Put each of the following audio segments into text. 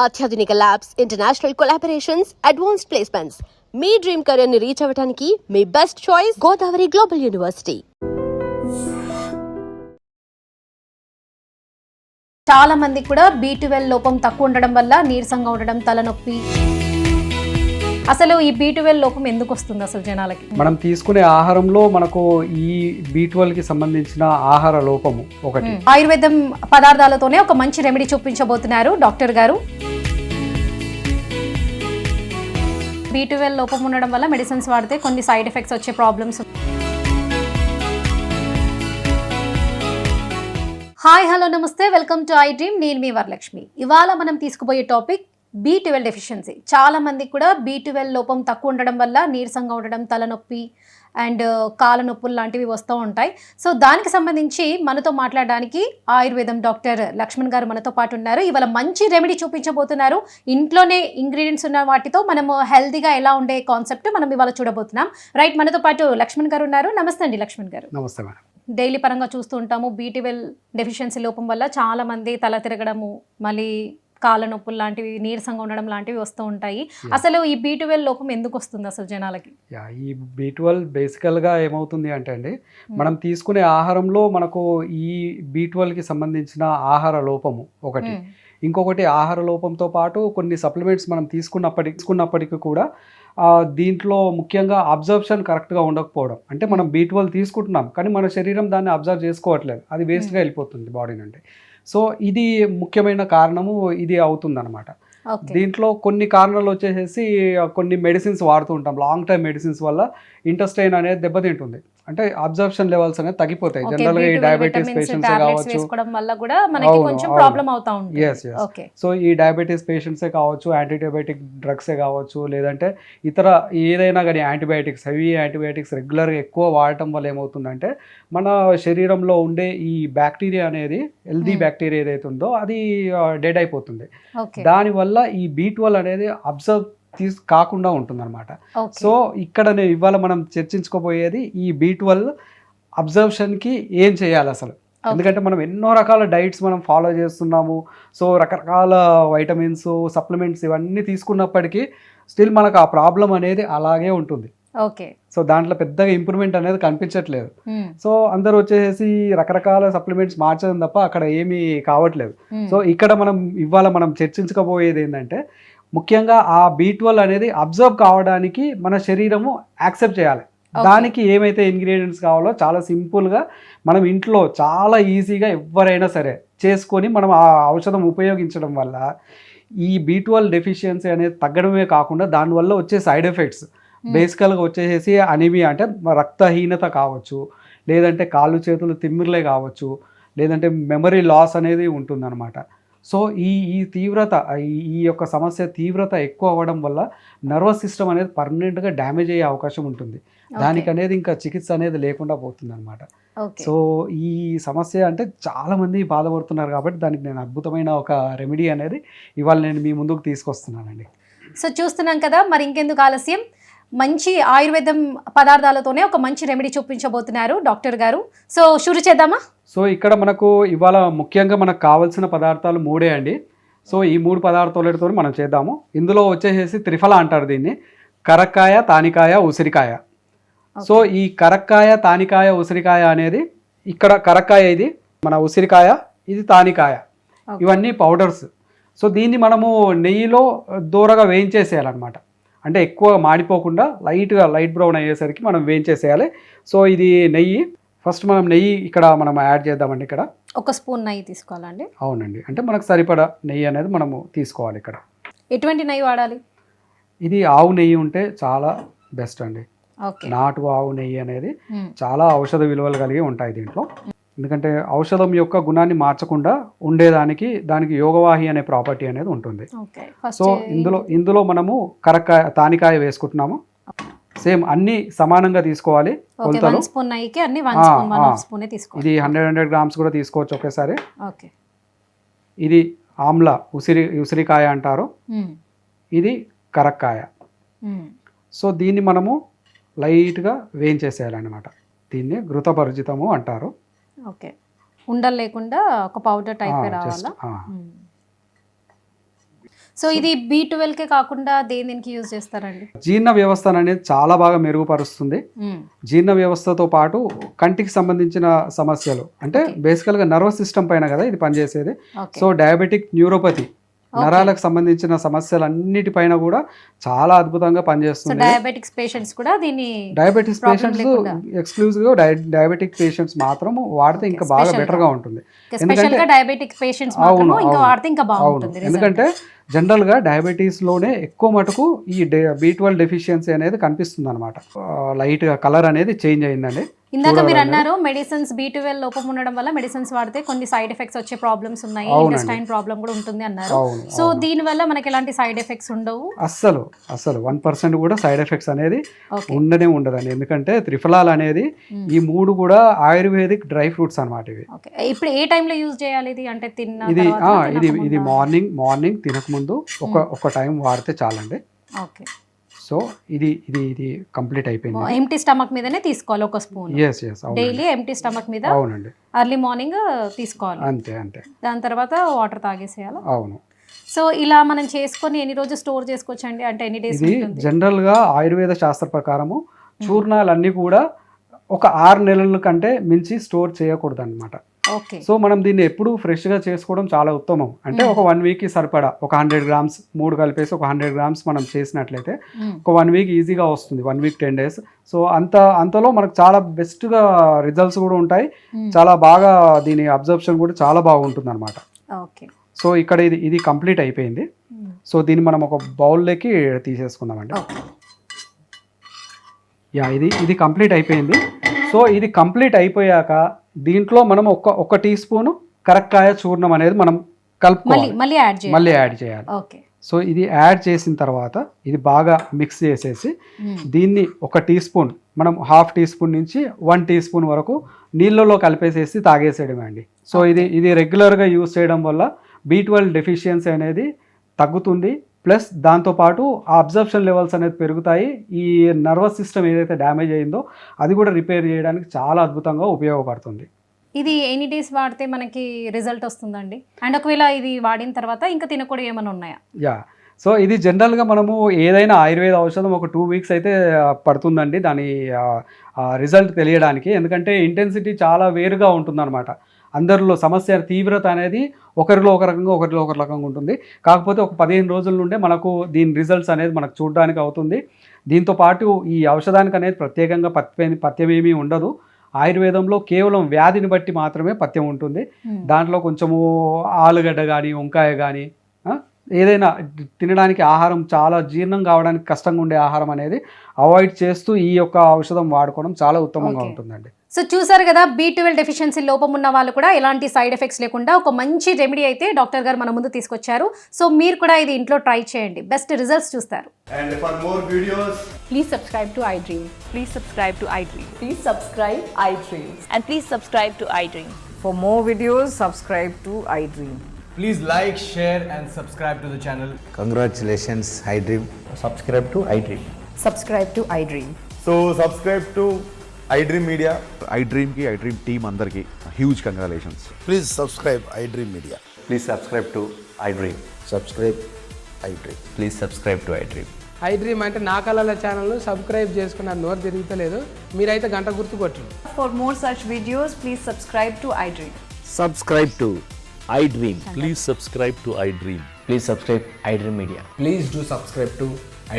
అత్యాధునిక labs, international collaborations, advanced placements. మీ dream career ని రీచ్ అవ్వడానికి మీ best choice Godavari global university. చాలా మంది కూడా B12 లోపం తక్కువ ఉండడం వల్ల నీరసంగా ఉండడం, తలనొప్పి. అసలు ఈ B12 లోపం ఎందుకు వస్తుంది అసలు జనాలకి? మనం తీసుకునే ఆహారంలో మనకు ఈ B12 కి సంబంధించిన ఆహార లోపము ఒకటి. ఆయుర్వేదం పదార్థాలతోనే ఒక మంచి రెమెడీ చూపించబోతున్నారు డాక్టర్ గారు. B12 లోపం ఉండడం వల్ల మెడిసిన్స్ వాడితే కొన్ని సైడ్ ఎఫెక్ట్స్ వచ్చే ప్రాబ్లమ్స్. హాయ్, హలో, నమస్తే, వెల్కమ్ టు ఐ డ్రీమ్. నేను మీ వరలక్ష్మి. ఇవాళ మనం తీసుకుపోయే టాపిక్ B12 డెఫిషియన్సీ. చాలా మందికి కూడా B12 లోపం తక్కువ ఉండడం వల్ల నీరసంగా ఉండడం, తలనొప్పి అండ్ కాళ్ళ నొప్పులు లాంటివి వస్తూ ఉంటాయి. సో దానికి సంబంధించి మనతో మాట్లాడడానికి ఆయుర్వేదం డాక్టర్ లక్ష్మణ్ గారు మనతో పాటు ఉన్నారు. ఇవాళ మంచి రెమెడీ చూపించబోతున్నారు. ఇంట్లోనే ఇంగ్రీడియంట్స్ ఉన్న వాటితో మనము హెల్తీగా ఎలా ఉండే కాన్సెప్ట్ మనం ఇవాళ చూడబోతున్నాం. రైట్, మనతో పాటు లక్ష్మణ్ గారు ఉన్నారు. నమస్తే అండి లక్ష్మణ్ గారు. నమస్తే మేడం. డైలీ పరంగా చూస్తూ ఉంటాము B12 డెఫిషియన్సీ లోపం వల్ల చాలా మంది తల తిరగడము, మళ్ళీ కాళ్ళ నొప్పులు లాంటివి, నీరసంగా ఉండడం లాంటివి వస్తూ ఉంటాయి. అసలు ఈ B12 లోపం ఎందుకు వస్తుంది అసలు జనాలకి? ఈ B12 బేసికల్గా ఏమవుతుంది అంటే అండి, మనం తీసుకునే ఆహారంలో మనకు ఈ B12 కి సంబంధించిన ఆహార లోపము ఒకటి. ఇంకొకటి ఆహార లోపంతో పాటు కొన్ని సప్లిమెంట్స్ మనం తీసుకున్నప్పటికీ కూడా దీంట్లో ముఖ్యంగా అబ్జర్ప్షన్ కరెక్ట్గా ఉండకపోవడం. అంటే మనం B12 తీసుకుంటున్నాం కానీ మన శరీరం దాన్ని అబ్జర్వ్ చేసుకోవట్లేదు, అది వేస్ట్గా వెళ్ళిపోతుంది బాడీ నుండి. సో ఇది ముఖ్యమైన కారణము ఇది అవుతుందన్నమాట. దీంట్లో కొన్ని కారణాలు వచ్చేసి కొన్ని మెడిసిన్స్ వాడుతూ ఉంటాం. లాంగ్ టైం మెడిసిన్స్ వల్ల ఇంటెస్టైన్ అనేది దెబ్బతింటుంది. అంటే అబ్జర్ప్షన్ లెవెల్స్ అనేది తగ్గిపోతాయి. జనరల్గా ఈ డయాబెటీస్ పేషెంట్సే కావచ్చు, సో ఈ డయాబెటీస్ పేషెంట్సే కావచ్చు, యాంటీడయాబెటిక్ డ్రగ్సే కావచ్చు, లేదంటే ఇతర ఏదైనా కానీ యాంటీబయాటిక్స్, హెవీ యాంటీబయాటిక్స్ రెగ్యులర్గా ఎక్కువ వాడటం వల్ల ఏమవుతుందంటే మన శరీరంలో ఉండే ఈ బ్యాక్టీరియా అనేది, హెల్దీ బ్యాక్టీరియా ఏదైతే ఉందో అది డెడ్ అయిపోతుంది. దానివల్ల ఈ B12 అనేది అబ్జర్వ్ కాకుండా ఉంటుందన్నమాట. సో ఇక్కడ ఇవాళ మనం చర్చించుకోబోయేది ఈ B12 అబ్జర్ప్షన్కి ఏం చేయాలి అసలు. ఎందుకంటే మనం ఎన్నో రకాల డైట్స్ మనం ఫాలో చేస్తున్నాము. సో రకరకాల వైటమిన్స్, సప్లిమెంట్స్ ఇవన్నీ తీసుకున్నప్పటికీ స్టిల్ మనకు ఆ ప్రాబ్లం అనేది అలాగే ఉంటుంది. సో దాంట్లో పెద్దగా ఇంప్రూవ్మెంట్ అనేది కనిపించట్లేదు. సో అందరూ వచ్చేసి రకరకాల సప్లిమెంట్స్ మార్చడం తప్ప అక్కడ ఏమీ కావట్లేదు. సో ఇక్కడ ఇవాళ మనం చర్చించుకోబోయేది ఏంటంటే, ముఖ్యంగా ఆ B12 అనేది అబ్జర్వ్ కావడానికి మన శరీరము యాక్సెప్ట్ చేయాలి. దానికి ఏమైతే ఇంగ్రీడియంట్స్ కావాలో చాలా సింపుల్గా మనం ఇంట్లో చాలా ఈజీగా ఎవరైనా సరే చేసుకొని మనం ఆ ఔషధం ఉపయోగించడం వల్ల ఈ B12 డెఫిషియన్సీ అనేది తగ్గడమే కాకుండా దానివల్ల వచ్చే సైడ్ ఎఫెక్ట్స్ బేసికల్గా వచ్చేసి అనీమియా అంటే రక్తహీనత కావచ్చు, లేదంటే కాళ్ళు చేతులు తిమ్మిర్లే కావచ్చు, లేదంటే మెమరీ లాస్ అనేది ఉంటుందన్నమాట. సో ఈ తీవ్రత, ఈ యొక్క సమస్య తీవ్రత ఎక్కువ అవ్వడం వల్ల నర్వస్ సిస్టమ్ అనేది పర్మనెంట్గా డ్యామేజ్ అయ్యే అవకాశం ఉంటుంది. దానికి అనేది ఇంకా చికిత్స అనేది లేకుండా పోతుంది అనమాట. సో ఈ సమస్య అంటే చాలామంది బాధపడుతున్నారు కాబట్టి దానికి నేను అద్భుతమైన ఒక రెమెడీ అనేది ఇవాళ నేను మీ ముందుకు తీసుకొస్తున్నానండి. సో చూస్తున్నాం కదా, మరి ఇంకెందుకు ఆలస్యం, మంచి ఆయుర్వేదం పదార్థాలతోనే ఒక మంచి రెమెడీ చూపించబోతున్నారు డాక్టర్ గారు. సో షురు చేద్దామా? సో ఇక్కడ మనకు ఇవాళ ముఖ్యంగా మనకు కావాల్సిన పదార్థాలు 3 అండి. సో ఈ 3 పదార్థాలతో మనం చేద్దాము. ఇందులో వచ్చేసి త్రిఫల అంటారు దీన్ని. కరక్కాయ, తానికాయ, ఉసిరికాయ. సో ఈ కరక్కాయ, తానికాయ, ఉసిరికాయ అనేది, ఇక్కడ కరక్కాయ ఇది, మన ఉసిరికాయ ఇది తానికాయ, ఇవన్నీ పౌడర్స్. సో దీన్ని మనము నెయ్యిలో దూరగా వేయించేసేయాలన్నమాట. అంటే ఎక్కువ మాడిపోకుండా లైట్ బ్రౌన్ అయ్యేసరికి మనం వేయించేసేయాలి. సో ఇది నెయ్యి. ఫస్ట్ మనం నెయ్యి ఇక్కడ మనం యాడ్ చేద్దామండి. ఇక్కడ 1 స్పూన్ నెయ్యి తీసుకోవాలండి. అవునండి, అంటే మనకు సరిపడా నెయ్యి అనేది మనము తీసుకోవాలి. ఇక్కడ ఎటువంటి నెయ్యి వాడాలి? ఇది ఆవు నెయ్యి ఉంటే చాలా బెస్ట్ అండి. నాటు ఆవు నెయ్యి అనేది చాలా ఔషధ విలువలు కలిగి ఉంటాయి దీంట్లో. ఎందుకంటే ఔషధం యొక్క గుణాన్ని మార్చకుండా ఉండేదానికి దానికి యోగవాహి అనే ప్రాపర్టీ అనేది ఉంటుంది. సో ఇందులో మనము కరక్కాయ, తానికాయ వేసుకుంటున్నాము. సేమ్ అన్ని సమానంగా తీసుకోవాలి కొలతలు. ఇది 100 గ్రామ్స్ కూడా తీసుకోవచ్చు ఒకేసారి. ఇది ఆమ్ల ఉసిరికాయ అంటారు, ఇది కరక్కాయ. సో దీన్ని మనము లైట్గా వేయించేసేయాలన్నమాట. దీన్ని ఘృతపరిచితము అంటారు. ఓకే, ఉండలు లేకుండా ఒక పౌడర్ టైప్ రావాలా? సో ఇది B12 కే కాకుండా దేనికి యూజ్ చేస్తారండి? జీర్ణ వ్యవస్థ అనేది చాలా బాగా మెరుగుపరుస్తుంది. జీర్ణ వ్యవస్థతో పాటు కంటికి సంబంధించిన సమస్యలు అంటే బేసికల్గా నర్వస్ సిస్టమ్ పైన కదా ఇది పనిచేసేది. సో డయాబెటిక్ న్యూరోపతి నరాలకు సంబంధించిన సమస్యలన్నిటిపైన కూడా చాలా అద్భుతంగా పనిచేస్తుంది. డయాబెటిక్స్ పేషెంట్స్ కూడా దీన్ని డయాబెటిక్స్ పేషెంట్స్ ఎక్స్క్లూజివ్ గా డయాబెటిక్ పేషెంట్స్ మాత్రం వాడితే ఇంకా బాగా బెటర్ గా ఉంటుంది. ఎందుకంటే డయాబెటిక్ పేషెంట్స్ మాత్రం ఇంకా వాడితే ఇంకా బాగుంటుంది. ఎందుకంటే జనరల్ గా డయాబెటీస్ లోనే ఎక్కువ మటుకు ఈ B12 డెఫిషియన్సీ అనేది కనిపిస్తుంది అనమాట. లైట్ గా కలర్ అనేది చేంజ్ అయిందండి. ఇందాక మీరు అన్నారు మెడిసిన్స్ B12 లోపం ఉండడం వల్ల మెడిసిన్స్ వాడితే కొన్ని సైడ్ ఎఫెక్ట్స్ వచ్చే ప్రాబ్లమ్స్ ఉన్నాయి, ఇంటెస్టైన్ ప్రాబ్లం కూడా ఉంటుంది అన్నారు. సో దీని వల్ల మనకి ఎలాంటి సైడ్ ఎఫెక్ట్స్ ఉండవు? అస్సలు 1% కూడా సైడ్ ఎఫెక్ట్స్ అనేది ఉండదండి. ఎందుకంటే త్రిఫలాల్ అనేది ఈ 3 కూడా ఆయుర్వేదిక్ డ్రై ఫ్రూట్స్ అన్నమాట. ఇవి ఇప్పుడు ఏ టైంలో యూజ్ చేయాలి ఇది? అంటే ఇది మార్నింగ్ తినకముందు ఒక టైం వాడితే చాలండి. ఓకే. సో ఇది కంప్లీట్ అయిపోయింది. ఎంప్టీ స్టమక్ మీదనే తీసుకోవాలి ఒక స్పూన్. డైలీ ఎంప్టీ స్టమక్ మీద. అవునండి. ఎర్లీ మార్నింగ్ తీసుకోవాలి. అంతే. దాని తర్వాత వాటర్ తాగేసేయాలి. అవును. సో ఇలా మనం చేసుకొని ఎన్ని రోజులు స్టోర్ చేసుకోవచ్చు అండి? అంటే ఎన్ని డేస్? ఇది జనరల్ గా ఆయుర్వేద శాస్త్ర ప్రకారము చూర్ణాలన్నీ కూడా ఒక 6 నెలల కంటే మించి స్టోర్ చేయకూడదు అనమాట. సో మనం దీన్ని ఎప్పుడు ఫ్రెష్ గా చేసుకోవడం చాలా ఉత్తమం. అంటే ఒక 1 వీక్ కి సరిపడా ఒక 100 గ్రామ్స్ 3 కలిపేసి ఒక 100 గ్రామ్స్ మనం చేసినట్లయితే ఒక 1 వీక్ ఈజీగా వస్తుంది. 1 వీక్ 10 డేస్. సో అంతలో మనకు చాలా బెస్ట్ గా రిజల్ట్స్ కూడా ఉంటాయి. చాలా బాగా దీని అబ్జర్ప్షన్ కూడా చాలా బాగుంటుంది అనమాట. సో ఇక్కడ ఇది కంప్లీట్ అయిపోయింది. సో దీన్ని మనం ఒక బౌల్లోకి తీసేసుకుందామండి. ఇది కంప్లీట్ అయిపోయింది. సో ఇది కంప్లీట్ అయిపోయాక దీంట్లో మనం ఒక టీ స్పూన్ కరక్కాయ చూర్ణం అనేది మనం కలుపుకోవాలి, మళ్ళీ యాడ్ చేయాలి. సో ఇది యాడ్ చేసిన తర్వాత ఇది బాగా మిక్స్ చేసేసి దీన్ని ఒక టీ స్పూన్ మనం 1/2 టీ స్పూన్ నుంచి 1 టీ స్పూన్ వరకు నీళ్ళలో కలిపేసేసి తాగేసేయడమే అండి. సో ఇది రెగ్యులర్గా యూజ్ చేయడం వల్ల B12 డెఫిషియన్సీ అనేది తగ్గుతుంది. ప్లస్ దాంతోపాటు ఆ అబ్జర్ప్షన్ లెవెల్స్ అనేది పెరుగుతాయి. ఈ నర్వస్ సిస్టమ్ ఏదైతే డ్యామేజ్ అయిందో అది కూడా రిపేర్ చేయడానికి చాలా అద్భుతంగా ఉపయోగపడుతుంది. ఇది ఎన్ని డేస్ వాడితే మనకి రిజల్ట్ వస్తుందండి? అండ్ ఒకవేళ ఇది వాడిన తర్వాత ఇంకా తినకూడదు ఏమైనా ఉన్నాయా? సో ఇది జనరల్గా మనము ఏదైనా ఆయుర్వేద ఔషధం ఒక 2 వీక్స్ అయితే పడుతుందండి దాని రిజల్ట్ తెలియడానికి. ఎందుకంటే ఇంటెన్సిటీ చాలా వేరుగా ఉంటుందన్నమాట. అందరిలో సమస్య తీవ్రత అనేది ఒకరిలో ఒక రకంగా ఉంటుంది. కాకపోతే ఒక 15 రోజుల నుండే మనకు దీని రిజల్ట్స్ అనేది మనకు చూడడానికి అవుతుంది. దీంతో పాటు ఈ ఔషధానికి అనేది ప్రత్యేకంగా పథ్యమేమీ ఉండదు. ఆయుర్వేదంలో కేవలం వ్యాధిని బట్టి మాత్రమే పథ్యం ఉంటుంది. దాంట్లో కొంచెము ఆలుగడ్డ కానీ వంకాయ కానీ ఏదైనా తినడానికి ఆహారం చాలా జీర్ణం కావడానికి కష్టంగా ఉండే ఆహారం అనేది అవాయిడ్ చేస్తూ ఈ యొక్క ఔషధం వాడుకోవడం చాలా ఉత్తమంగా ఉంటుందండి. సో చూసారు కదా, B12 డెఫిషియన్సీ లోపం ఉన్న వాళ్ళు కూడా ఎలాంటి సైడ్ ఎఫెక్ట్స్ లేకుండా ఒక మంచి రెమెడీ అయితే డాక్టర్ గారు మన ముందు తీసుకొచ్చారు. సో మీరు కూడా ఇది ఇంట్లో ట్రై చేయండి, బెస్ట్ రిజల్ట్స్ చూస్తారు. And for more videos, please subscribe to iDream. Please subscribe to iDream. Please subscribe iDream. And please subscribe to iDream. For more videos, subscribe to iDream. please like, share and subscribe to the channel. Congratulations, iDream. Subscribe to iDream. Subscribe to iDream. So subscribe to iDream Media. iDream ki iDream team andarki huge congratulations. Please subscribe iDream Media. Please subscribe to iDream. Subscribe iDream. Please subscribe to iDream. iDream అంటే నా కళల ఛానల్ను subscribe చేసుకున్న నోరు తిరుగుతలేదు, మీరైతే గంట గుర్తు కొట్టండి. For more such videos, please subscribe to iDream. Subscribe to iDream. Please subscribe to iDream. Please subscribe iDream Media. Please do subscribe to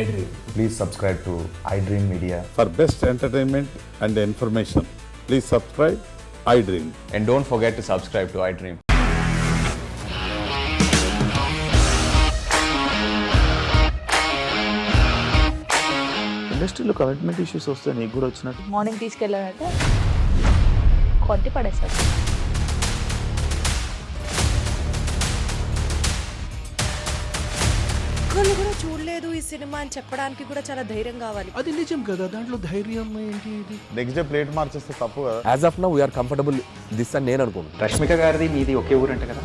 iDream. Please subscribe to iDream Media. For best entertainment and information, please subscribe iDream. And don't forget to subscribe to iDream. ఇండస్ట్రీలో commitment issues వస్తే నీకు కూడా వచ్చినట్టు morning తీసుకెళ్ళాలంటే కొట్టి పడేస్తారు. ఒక్కళ్ళు కూడా చూడలేదు ఈ సినిమా అని చెప్పడానికి కూడా చాలా ధైర్యం కావాలి. అది నిజం కదా, దాంట్లో ధైర్యం ఏంటి? ఇది నెక్స్ట్ డే ప్లేట్ మార్చేస్తే తప్పు కదా. As of now, we are comfortable this అని నేను అనుకుంటున్నాను. రష్మిక గారిది మీది ఒకే ఊరంట కదా.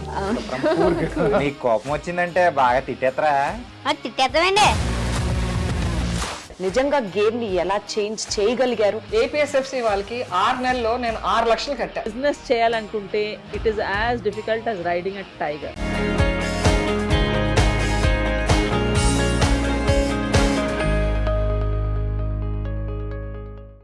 నీకు కోపం వచ్చిందంటే బాగా తిట్టేత్తరా? తిట్టేద్దామండి. నిజంగా గేమ్ ని ఎలా చేంజ్ చేయగలిగారు? APSFC వాళ్ళకి 6 నెలల్లో నేను 6 లక్షలు కట్టా. బిజినెస్ చేయాలనుకుంటే it is as difficult as riding a tiger.